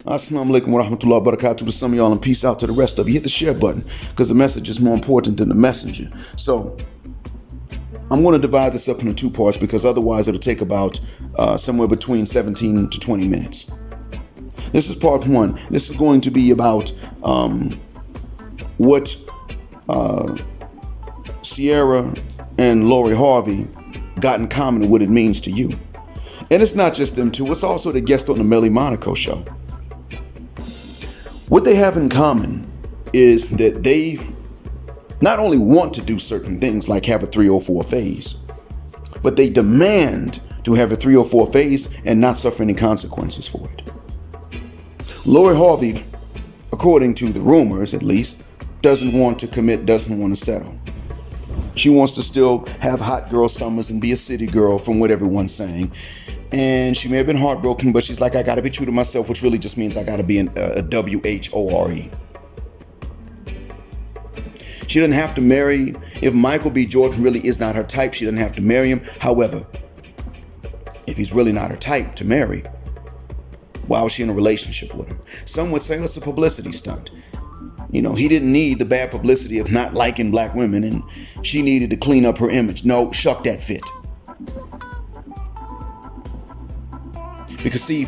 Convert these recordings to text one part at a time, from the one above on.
Assalamu alaikum wa rahmatullahi wa barakatuh to some of y'all, and peace out to the rest of you. Hit the share button because the message is more important than the messenger. So I'm going to divide this up into two parts because otherwise it'll take about somewhere between 17 to 20 minutes. This is part one. This is going to be about what Ciara and Lori Harvey got in common and what it means to you. And it's not just them two, it's also the guest on the Melli Monaco show. What they have in common is that they not only want to do certain things like have a 304 phase, but they demand to have a 304 phase and not suffer any consequences for it. Lori Harvey, according to the rumors at least, doesn't want to commit, doesn't want to settle. She wants to still have hot girl summers and be a city girl from what everyone's saying. And she may have been heartbroken, but she's like, I got to be true to myself, which really just means I got to be a W-H-O-R-E. She doesn't have to marry. If Michael B. Jordan really is not her type, she doesn't have to marry him. However, if he's really not her type to marry, why was she in a relationship with him? Some would say it's a publicity stunt. You know, he didn't need the bad publicity of not liking black women, and she needed to clean up her image. No, shuck that fit. Because see,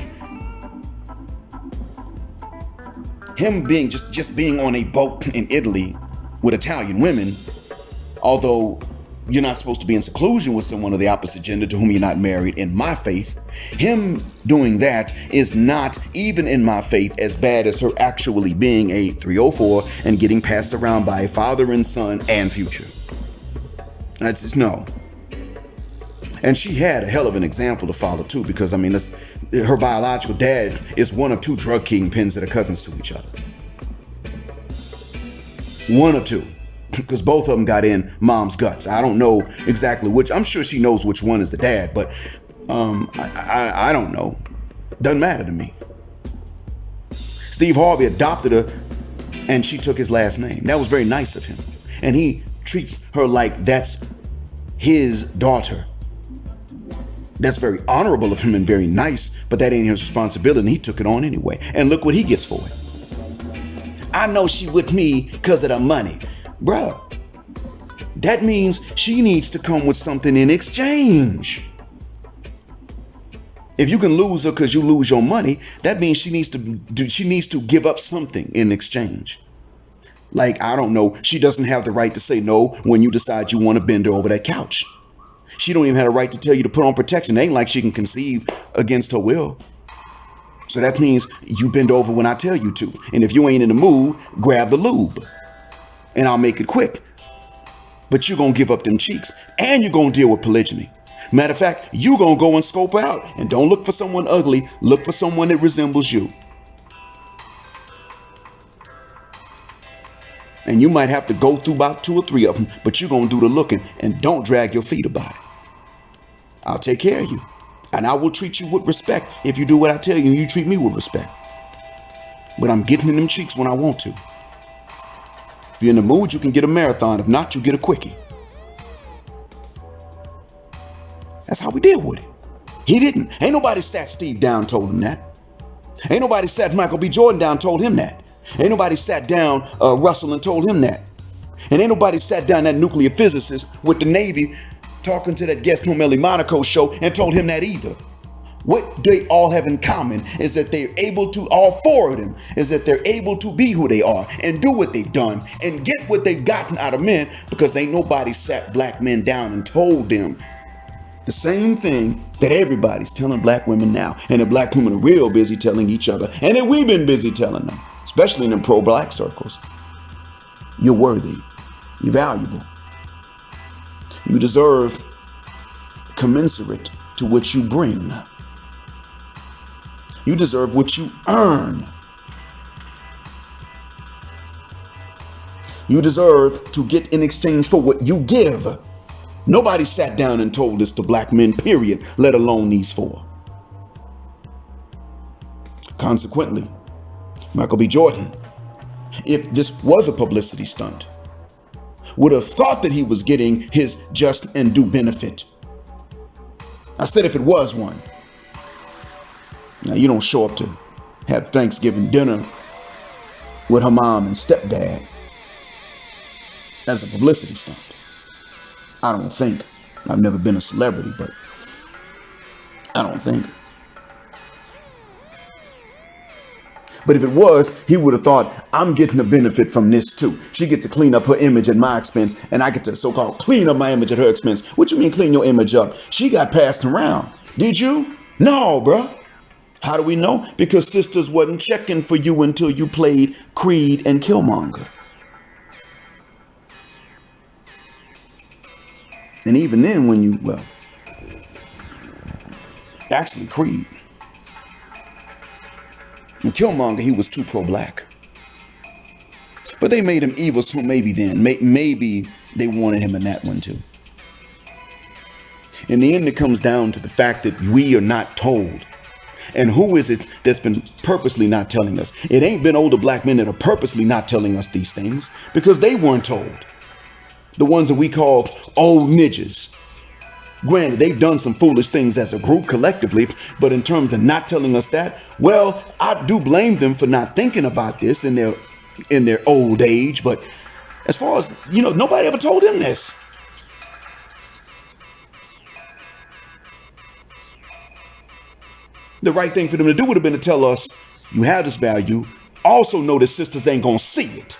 him being just being on a boat in Italy with Italian women, although you're not supposed to be in seclusion with someone of the opposite gender to whom you're not married in my faith, him doing that is not, even in my faith, as bad as her actually being a 304 and getting passed around by a father and son and future. That's just no. And she had a hell of an example to follow too, because I mean, her biological dad is one of two drug kingpins that are cousins to each other. One of two, because both of them got in mom's guts. I don't know exactly which. I'm sure she knows which one is the dad, but I don't know. Doesn't matter to me. Steve Harvey adopted her, and she took his last name. That was very nice of him, and he treats her like that's his daughter. That's very honorable of him and very nice, but that ain't his responsibility, and he took it on anyway. And look what he gets for it. I know she with me because of the money. Bruh, that means she needs to come with something in exchange. If you can lose her because you lose your money, that means she needs to give up something in exchange. Like, I don't know, she doesn't have the right to say no when you decide you want to bend her over that couch. She don't even have a right to tell you to put on protection. It ain't like she can conceive against her will. So that means you bend over when I tell you to. And if you ain't in the mood, grab the lube. And I'll make it quick. But you're going to give up them cheeks. And you're going to deal with polygyny. Matter of fact, you're going to go and scope out. And don't look for someone ugly. Look for someone that resembles you. And you might have to go through about 2 or 3 of them. But you're going to do the looking. And don't drag your feet about it. I'll take care of you. And I will treat you with respect if you do what I tell you and you treat me with respect. But I'm getting in them cheeks when I want to. If you're in the mood, you can get a marathon. If not, you get a quickie. That's how we deal with it. He didn't. Ain't nobody sat Steve down and told him that. Ain't nobody sat Michael B. Jordan down and told him that. Ain't nobody sat down Russell and told him that. And ain't nobody sat down that nuclear physicist with the Navy talking to that guest on Melli Monaco show and told him that either. What they all have in common is that they're able to, all 4 of them, is that they're able to be who they are and do what they've done and get what they've gotten out of men, because ain't nobody sat black men down and told them the same thing that everybody's telling black women now. And the black women are real busy telling each other. And then we've been busy telling them, especially in the pro-black circles. You're worthy. You're valuable. You deserve commensurate to what you bring. You deserve what you earn. You deserve to get in exchange for what you give. Nobody sat down and told this to black men, period, let alone these 4. Consequently, Michael B. Jordan, if this was a publicity stunt, would have thought that he was getting his just and due benefit. I said if it was one. Now, you don't show up to Had Thanksgiving dinner with her mom and stepdad as a publicity stunt. I don't think. I've never been a celebrity, but I don't think. But if it was, he would have thought, I'm getting a benefit from this too. She get to clean up her image at my expense, and I get to so-called clean up my image at her expense. What you mean clean your image up? She got passed around. Did you? No, bruh. How do we know? Because sisters wasn't checking for you until you played Creed and Killmonger. And even then when you, well, actually Creed. And Killmonger, he was too pro-black. But they made him evil, so maybe then. Maybe they wanted him in that one too. In the end, it comes down to the fact that we are not told. And who is it that's been purposely not telling us? It ain't been older black men that are purposely not telling us these things because they weren't told. The ones that we call old ninjas. Granted, they've done some foolish things as a group collectively, but in terms of not telling us that, well, I do blame them for not thinking about this in their old age. But as far as, nobody ever told them this. The right thing for them to do would have been to tell us, you have this value. Also know that sisters ain't going to see it.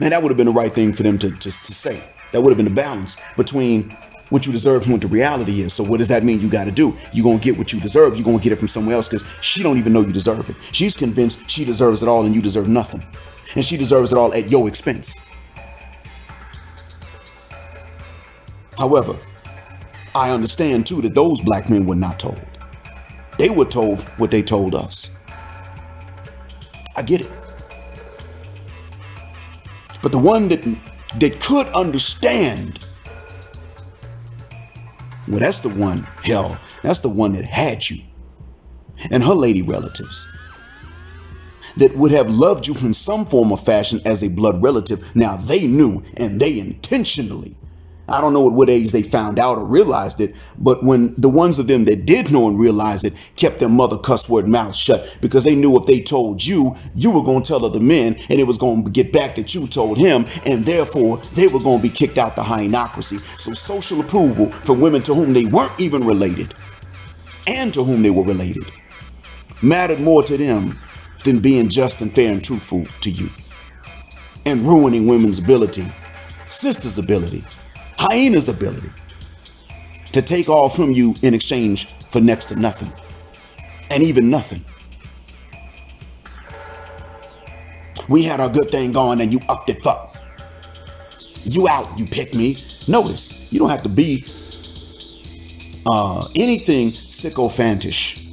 And that would have been the right thing for them to say. That would have been the balance between what you deserve and what the reality is. So what does that mean you got to do? You're going to get what you deserve. You're going to get it from somewhere else because she don't even know you deserve it. She's convinced she deserves it all and you deserve nothing. And she deserves it all at your expense. However, I understand too that those black men were not told. They were told what they told us. I get it. But the one that could understand, well, that's the one, that's the one that had you and her lady relatives that would have loved you in some form or fashion as a blood relative. Now they knew and they intentionally, I don't know at what age they found out or realized it, but when the ones of them that did know and realize it kept their mother cuss word mouth shut because they knew if they told you, you were going to tell other men and it was going to get back that you told him, and therefore they were going to be kicked out the hypocrisy. So social approval from women to whom they weren't even related and to whom they were related mattered more to them than being just and fair and truthful to you and ruining women's ability, sisters' ability, hyena's ability to take all from you in exchange for next to nothing and even nothing. We had a good thing going and you upped it, fuck. You out, you pick me. Notice, you don't have to be anything sycophantish,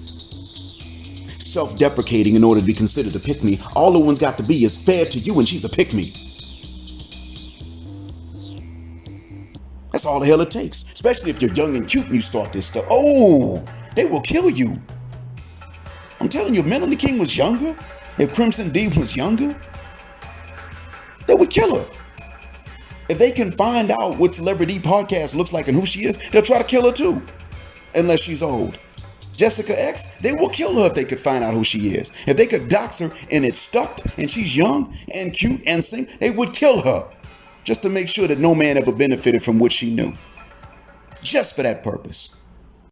self-deprecating in order to be considered a pick me. All the one's got to be is fair to you and she's a pick me. That's all the hell it takes, especially if you're young and cute and you start this stuff. Oh, they will kill you. I'm telling you, if Melanie King was younger, if Crimson D was younger, they would kill her. If they can find out what Celebrity Podcast looks like and who she is, they'll try to kill her too, unless she's old. Jessica X, they will kill her if they could find out who she is. If they could dox her and it's stuck and she's young and cute and sing, they would kill her. Just to make sure that no man ever benefited from what she knew. Just for that purpose.